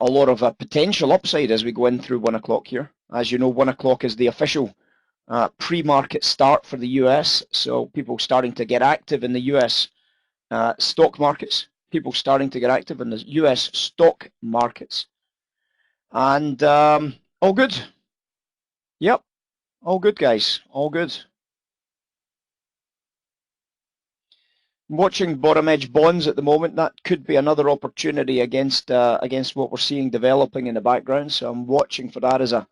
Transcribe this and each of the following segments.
a lot of potential upside as we go in through 1 o'clock here. As you know, 1 o'clock is the official pre-market start for the US, so people starting to get active in the US stock markets, people starting to get active in the US stock markets. And all good. Yep, all good, guys, all good. I'm watching bottom edge bonds at the moment. That could be another opportunity against what we're seeing developing in the background. So I'm watching for that as a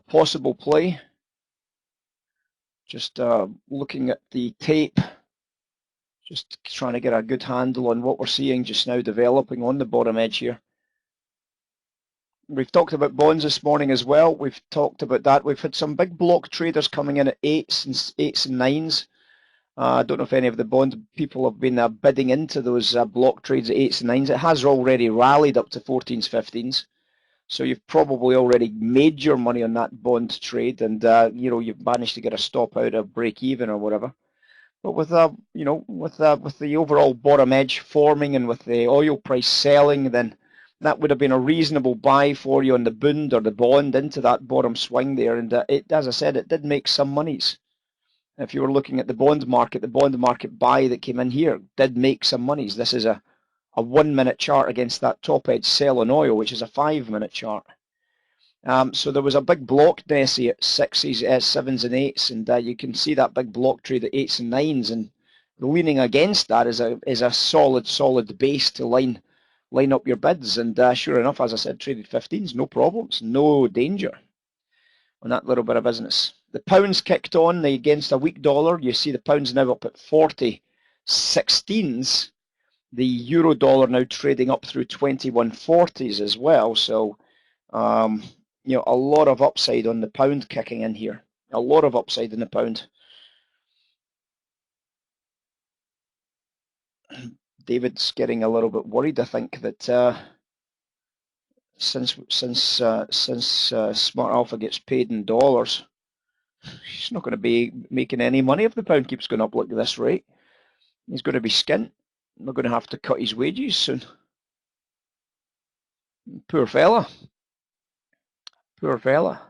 possible play. Just looking at the tape, just trying to get a good handle on what we're seeing just now developing on the bottom edge here. We've talked about bonds this morning as well. We've talked about that. We've had some big block traders coming in at eights and nines. I don't know if any of the bond people have been bidding into those block trades at 8s and 9s. It has already rallied up to 14s, 15s. So you've probably already made your money on that bond trade, and you know, you've managed to get a stop out of break even or whatever. But with you know, with the overall bottom edge forming and with the oil price selling, then that would have been a reasonable buy for you on the bund or the bond into that bottom swing there. And it, as I said, it did make some monies. If you were looking at the bond market buy that came in here did make some monies. This is a 1 minute chart against that top edge sell on oil, which is a 5 minute chart. So there was a big block Nessie at 6s, 7s and 8s, and you can see that big block trade at 8s and 9s, and leaning against that is a solid base to line up your bids. And sure enough, as I said, traded 15s, no problems, no danger on that little bit of business. The pounds kicked on against a weak dollar. You see the pounds now up at 40.16s. The euro dollar now trading up through 21.40s as well. So, you know, a lot of upside on the pound kicking in here. A lot of upside in the pound. David's getting a little bit worried, I think, that since Smart Alpha gets paid in dollars, he's not going to be making any money if the pound keeps going up like this rate. He's going to be skint. Not going to have to cut his wages soon. Poor fella. Poor fella.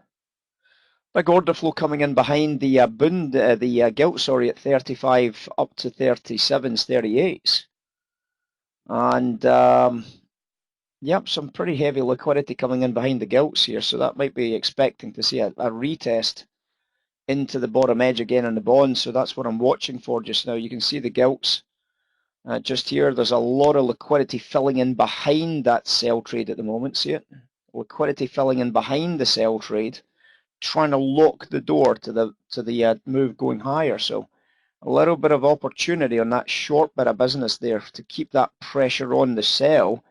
Big order flow coming in behind the bund, the gilt, sorry, at 35 up to 37s, 38s. And yep, some pretty heavy liquidity coming in behind the gilts here, so that might be expecting to see a retest into the bottom edge again on the bonds. So that's what I'm watching for just now. You can see the gilts just here. There's a lot of liquidity filling in behind that sell trade at the moment. See it? Liquidity filling in behind the sell trade, trying to lock the door to the move going higher. So a little bit of opportunity on that short bit of business there to keep that pressure on the sell.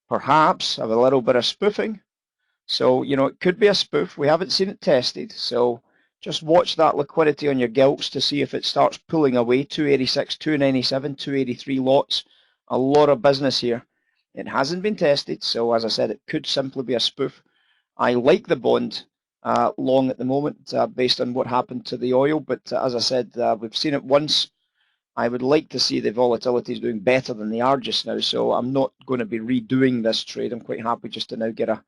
Perhaps have a little bit of spoofing. So, you know, it could be a spoof. We haven't seen it tested. So just watch that liquidity on your gilts to see if it starts pulling away. 286, 297, 283 lots. A lot of business here. It hasn't been tested. So as I said, it could simply be a spoof. I like the bond long at the moment based on what happened to the oil. But as I said, we've seen it once. I would like to see the volatilities doing better than they are just now. So I'm not going to be redoing this trade. I'm quite happy just to now get a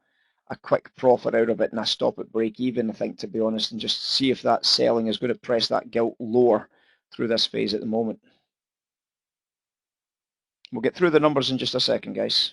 quick profit out of it and a stop at break even, I think, to be honest, and just see if that selling is going to press that gilt lower through this phase at the moment. We'll get through the numbers in just a second, guys.